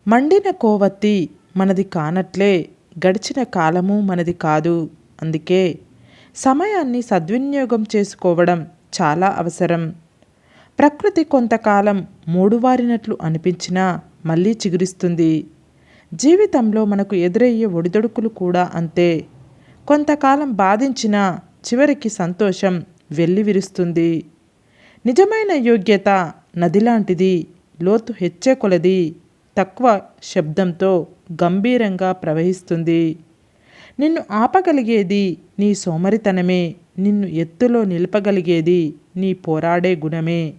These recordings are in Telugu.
మండిన కోవత్తి మనది కానట్లే గడిచిన కాలము మనది కాదు. అందుకే సమయాన్ని సద్వినియోగం చేసుకోవడం చాలా అవసరం. ప్రకృతి కొంతకాలం మూడువారినట్లు అనిపించినా మళ్ళీ చిగురిస్తుంది. జీవితంలో మనకు ఎదురయ్యే ఒడిదొడుకులు కూడా అంతే. కొంతకాలం బాధించినా చివరికి సంతోషం వెల్లివిరుస్తుంది. నిజమైన యోగ్యత నదిలాంటిది. లోతు హెచ్చే కొలది తక్కువ శబ్దంతో గంభీరంగా ప్రవహిస్తుంది. నిన్ను ఆపగలిగేది నీ సోమరితనమే. నిన్ను ఎత్తులో నిలపగలిగేది నీ పోరాడే గుణమే.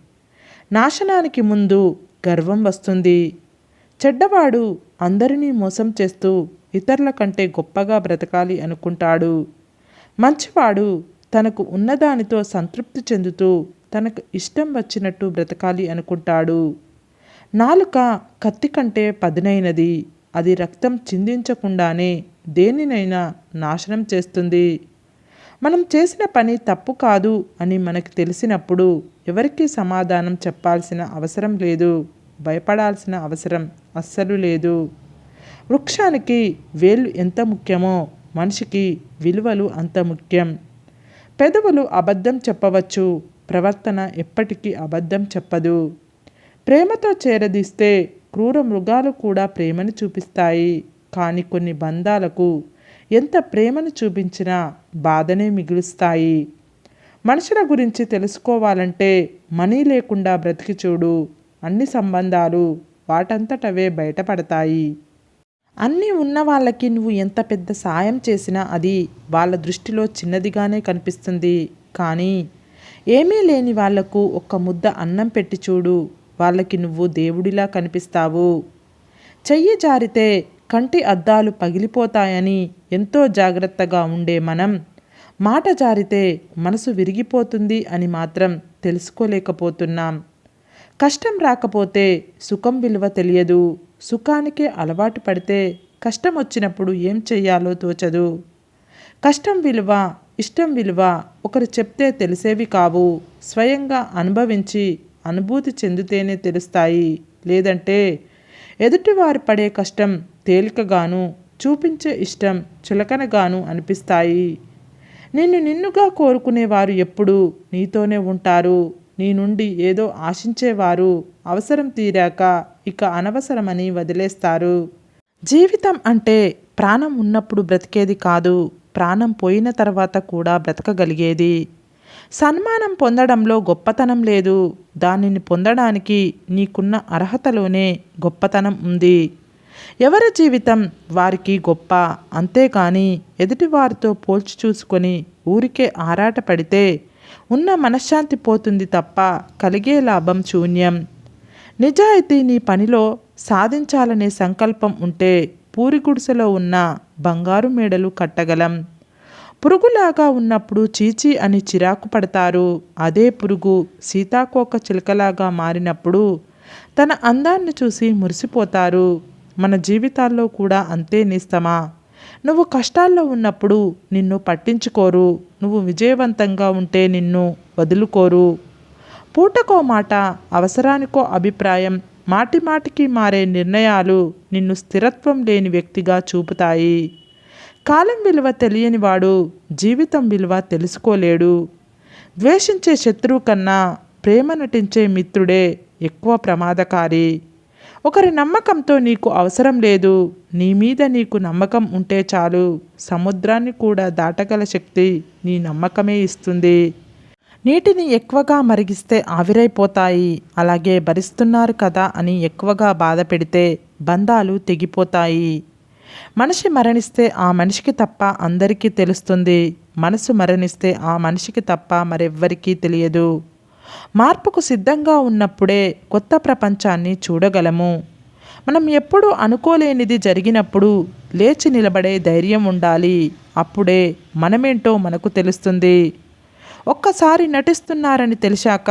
నాశనానికి ముందు గర్వం వస్తుంది. చెడ్డవాడు అందరినీ మోసం చేస్తూ ఇతరుల కంటే గొప్పగా బ్రతకాలి అనుకుంటాడు. మంచివాడు తనకు ఉన్నదానితో సంతృప్తి చెందుతూ తనకు ఇష్టం వచ్చినట్టు బ్రతకాలి అనుకుంటాడు. నాలుక కత్తి కంటే పదునైనది. అది రక్తం చిందించకుండానే దేనినైనా నాశనం చేస్తుంది. మనం చేసిన పని తప్పు కాదు అని మనకు తెలిసినప్పుడు ఎవరికీ సమాధానం చెప్పాల్సిన అవసరం లేదు. భయపడాల్సిన అవసరం అస్సలు లేదు. వృక్షానికి వేళ్ళు ఎంత ముఖ్యమో మనిషికి విలువలు అంత ముఖ్యం. పెదవులు అబద్ధం చెప్పవచ్చు, ప్రవర్తన ఎప్పటికీ అబద్ధం చెప్పదు. ప్రేమతో చేరదీస్తే క్రూర మృగాలు కూడా ప్రేమను చూపిస్తాయి. కానీ కొన్ని బంధాలకు ఎంత ప్రేమను చూపించినా బాధనే మిగులుస్తాయి. మనుషుల గురించి తెలుసుకోవాలంటే మనీ లేకుండా బ్రతికి చూడు. అన్ని సంబంధాలు వాటంతటవే బయటపడతాయి. అన్నీ ఉన్న వాళ్ళకి నువ్వు ఎంత పెద్ద సాయం చేసినా అది వాళ్ళ దృష్టిలో చిన్నదిగానే కనిపిస్తుంది. కానీ ఏమీ లేని వాళ్లకు ఒక్క ముద్ద అన్నం పెట్టి చూడు, వాళ్ళకి నువ్వు దేవుడిలా కనిపిస్తావు. చెయ్యి జారితే కంటి అద్దాలు పగిలిపోతాయని ఎంతో జాగ్రత్తగా ఉండే మనం, మాట జారితే మనసు విరిగిపోతుంది అని మాత్రం తెలుసుకోలేకపోతున్నాం. కష్టం రాకపోతే సుఖం విలువ తెలియదు. సుఖానికే అలవాటు పడితే కష్టం వచ్చినప్పుడు ఏం చెయ్యాలో తోచదు. కష్టం విలువ, ఇష్టం విలువ ఒకరు చెప్తే తెలిసేవి కావు. స్వయంగా అనుభవించి అనుభూతి చెందితేనే తెలుస్తాయి. లేదంటే ఎదుటివారు పడే కష్టం తేలికగాను, చూపించే ఇష్టం చులకనగాను అనిపిస్తాయి. నిన్నుగా కోరుకునేవారు ఎప్పుడూ నీతోనే ఉంటారు. నీ నుండి ఏదో ఆశించేవారు అవసరం తీరాక ఇక అనవసరమని వదిలేస్తారు. జీవితం అంటే ప్రాణం ఉన్నప్పుడు బ్రతికేది కాదు, ప్రాణం పోయిన తర్వాత కూడా బ్రతకగలిగేది. సన్మానం పొందడంలో గొప్పతనం లేదు. దానిని పొందడానికి నీకున్న అర్హతలోనే గొప్పతనం ఉంది. ఎవరి జీవితం వారికి గొప్ప. అంతేకాని ఎదుటివారితో పోల్చి చూసుకొని ఊరికే ఆరాటపడితే ఉన్న మనశ్శాంతి పోతుంది తప్ప కలిగే లాభం శూన్యం. నిజాయితీ నీ పనిలో సాధించాలనే సంకల్పం ఉంటే పూరిగుడిసెలో ఉన్న బంగారు మేడలు కట్టగలం. పురుగులాగా ఉన్నప్పుడు చీచీ అని చిరాకు పడతారు. అదే పురుగు సీతాకోక చిలుకలాగా మారినప్పుడు తన అందాన్ని చూసి మురిసిపోతారు. మన జీవితాల్లో కూడా అంతే నేస్తమా. నువ్వు కష్టాల్లో ఉన్నప్పుడు నిన్ను పట్టించుకోరు. నువ్వు విజయవంతంగా ఉంటే నిన్ను వదులుకోరు. పూటకో మాట, అవసరానికో అభిప్రాయం, మాటి మాటికి మారే నిర్ణయాలు నిన్ను స్థిరత్వం లేని వ్యక్తిగా చూపుతాయి. కాలం విలువ తెలియనివాడు జీవితం విలువ తెలుసుకోలేడు. ద్వేషించే శత్రువు కన్నా ప్రేమ నటించే మిత్రుడే ఎక్కువ ప్రమాదకారి. ఒకరి నమ్మకంతో నీకు అవసరం లేదు. నీ మీద నీకు నమ్మకం ఉంటే చాలు. సముద్రాన్ని కూడా దాటగల శక్తి నీ నమ్మకమే ఇస్తుంది. నీటిని ఎక్కువగా మరిగిస్తే ఆవిరైపోతాయి. అలాగే భరిస్తున్నారు కదా అని ఎక్కువగా బాధ పెడితే బంధాలు తెగిపోతాయి. మనిషి మరణిస్తే ఆ మనిషికి తప్ప అందరికీ తెలుస్తుంది. మనసు మరణిస్తే ఆ మనిషికి తప్ప మరెవ్వరికీ తెలియదు. మార్పుకు సిద్ధంగా ఉన్నప్పుడే కొత్త ప్రపంచాన్ని చూడగలము. మనం ఎప్పుడూ అనుకోలేనిది జరిగినప్పుడు లేచి నిలబడే ధైర్యం ఉండాలి. అప్పుడే మనమేంటో మనకు తెలుస్తుంది. ఒక్కసారి నటిస్తున్నారని తెలిసాక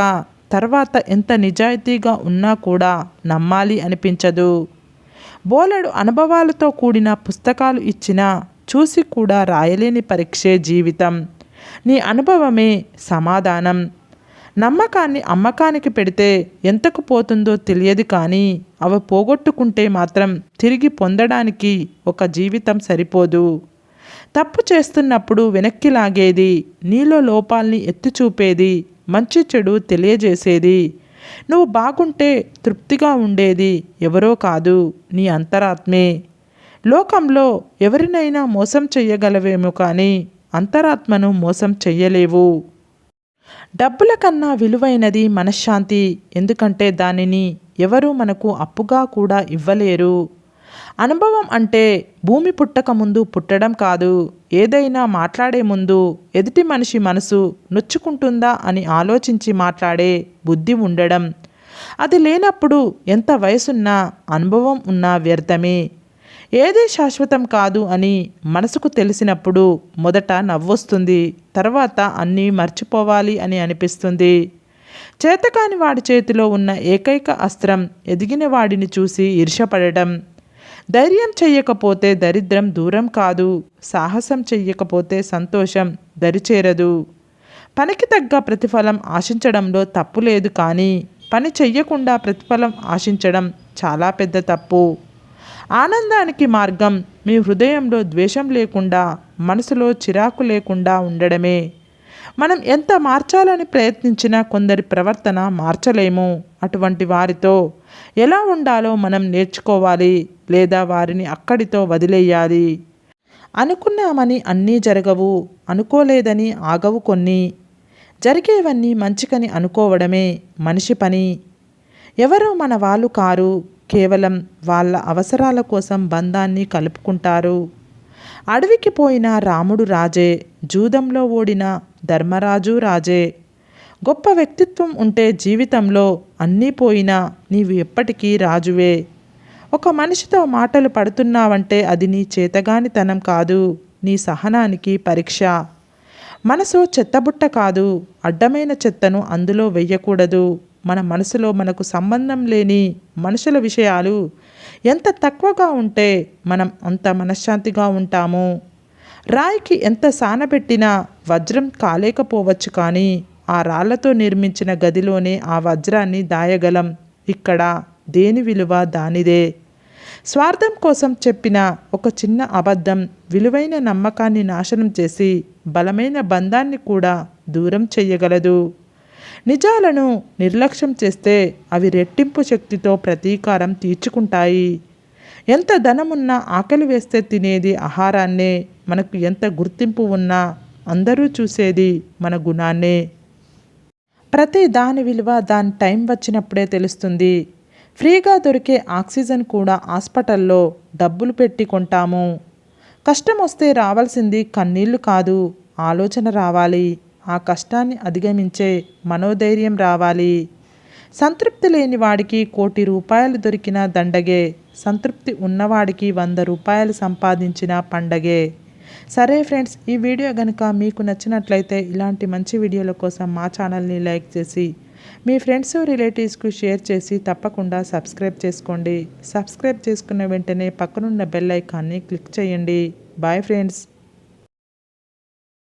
తర్వాత ఎంత నిజాయితీగా ఉన్నా కూడా నమ్మాలి అనిపించదు. బోలెడు అనుభవాలతో కూడిన పుస్తకాలు ఇచ్చినా చూసి కూడా రాయలేని పరీక్షే జీవితం. నీ అనుభవమే సమాధానం. నమ్మకాన్ని అమ్మకానికి పెడితే ఎంతకు పోతుందో తెలియదు, కానీ అవి పోగొట్టుకుంటే మాత్రం తిరిగి పొందడానికి ఒక జీవితం సరిపోదు. తప్పు చేస్తున్నప్పుడు వెనక్కి లాగేది, నీలో లోపాల్ని ఎత్తి చూపేది, మంచి చెడు తెలియజేసేది, నువ్వు బాగుంటే తృప్తిగా ఉండేది ఎవరో కాదు, నీ అంతరాత్మే. లోకంలో ఎవరినైనా మోసం చెయ్యగలవేమో కానీ అంతరాత్మను మోసం చెయ్యలేవు. డబ్బుల కన్నా విలువైనది మనశ్శాంతి. ఎందుకంటే దానిని ఎవరూ మనకు అప్పుగా కూడా ఇవ్వలేరు. అనుభవం అంటే భూమి పుట్టక ముందు పుట్టడం కాదు, ఏదైనా మాట్లాడే ముందు ఎదుటి మనిషి మనసు నొచ్చుకుంటుందా అని ఆలోచించి మాట్లాడే బుద్ధి ఉండడం. అది లేనప్పుడు ఎంత వయసున్నా అనుభవం ఉన్నా వ్యర్థమే. ఏదే శాశ్వతం కాదు అని మనసుకు తెలిసినప్పుడు మొదట నవ్వొస్తుంది, తర్వాత అన్నీ మర్చిపోవాలి అని అనిపిస్తుంది. చేతకాని వాడి చేతిలో ఉన్న ఏకైక అస్త్రం ఎదిగిన వాడిని చూసి ఈర్ష్యపడడం. ధైర్యం చెయ్యకపోతే దరిద్రం దూరం కాదు, సాహసం చెయ్యకపోతే సంతోషం దరిచేరదు. పనికి తగ్గ ప్రతిఫలం ఆశించడంలో తప్పు లేదు, కానీ పని చెయ్యకుండా ప్రతిఫలం ఆశించడం చాలా పెద్ద తప్పు. ఆనందానికి మార్గం మీ హృదయంలో ద్వేషం లేకుండా, మనసులో చిరాకు లేకుండా ఉండడమే. మనం ఎంత మార్చాలని ప్రయత్నించినా కొందరి ప్రవర్తన మార్చలేము. అటువంటి వారితో ఎలా ఉండాలో మనం నేర్చుకోవాలి, లేదా వారిని అక్కడితో వదిలేయాలి. అనుకున్నామని అన్నీ జరగవు, అనుకోలేదని ఆగవు కొన్ని. జరిగేవన్నీ మంచికని అనుకోవడమే మనిషి పని. ఎవరో మన వాళ్ళు కారు, కేవలం వాళ్ళ అవసరాల కోసం బంధాన్ని కలుపుకుంటారు. అడవికి పోయిన రాముడు రాజే, జూదంలో ఓడిన ధర్మరాజు రాజే. గొప్ప వ్యక్తిత్వం ఉంటే జీవితంలో అన్నీ పోయినా నీవు ఎప్పటికీ రాజువే. ఒక మనిషితో మాటలు పడుతున్నావంటే అది నీ చేతగానితనం కాదు, నీ సహనానికి పరీక్ష. మనసు చెత్తబుట్ట కాదు, అడ్డమైన చెత్తను అందులో వెయ్యకూడదు. మన మనసులో మనకు సంబంధం లేని మనుషుల విషయాలు ఎంత తక్కువగా ఉంటే మనం అంత మనశ్శాంతిగా ఉంటాము. రాయికి ఎంత సానబెట్టినా వజ్రం కాలేకపోవచ్చు, కానీ ఆ రాళ్లతో నిర్మించిన గదిలోనే ఆ వజ్రాన్ని దాయగలం. ఇక్కడ దేని విలువ దానిదే. స్వార్థం కోసం చెప్పిన ఒక చిన్న అబద్ధం విలువైన నమ్మకాన్ని నాశనం చేసి బలమైన బంధాన్ని కూడా దూరం చెయ్యగలదు. నిజాలను నిర్లక్ష్యం చేస్తే అవి రెట్టింపు శక్తితో ప్రతీకారం తీర్చుకుంటాయి. ఎంత ధనమున్నా ఆకలి వేస్తే తినేది ఆహారాన్నే. మనకు ఎంత గుర్తింపు ఉన్నా అందరూ చూసేది మన గుణాన్నే. ప్రతి దాని విలువ దాని టైం వచ్చినప్పుడే తెలుస్తుంది. ఫ్రీగా దొరికే ఆక్సిజన్ కూడా హాస్పిటల్లో డబ్బులు పెట్టి కొంటాము. కష్టం వస్తే రావాల్సింది కన్నీళ్లు కాదు, ఆలోచన రావాలి. ఆ కష్టాన్ని అధిగమించే మనోధైర్యం రావాలి. సంతృప్తి లేని వాడికి 1,00,00,000 రూపాయలు దొరికిన దండగే, సంతృప్తి ఉన్నవాడికి 100 రూపాయలు సంపాదించిన పండగే. సరే ఫ్రెండ్స్, ఈ వీడియో కనుక మీకు నచ్చినట్లయితే ఇలాంటి మంచి వీడియోల కోసం మా ఛానల్ని లైక్ చేసి మీ ఫ్రెండ్స్ రిలేటివ్స్కు షేర్ చేసి తప్పకుండా సబ్స్క్రైబ్ చేసుకోండి. సబ్స్క్రైబ్ చేసుకున్న వెంటనే పక్కనున్న బెల్ ఐకాన్ని క్లిక్ చేయండి. Bye friends.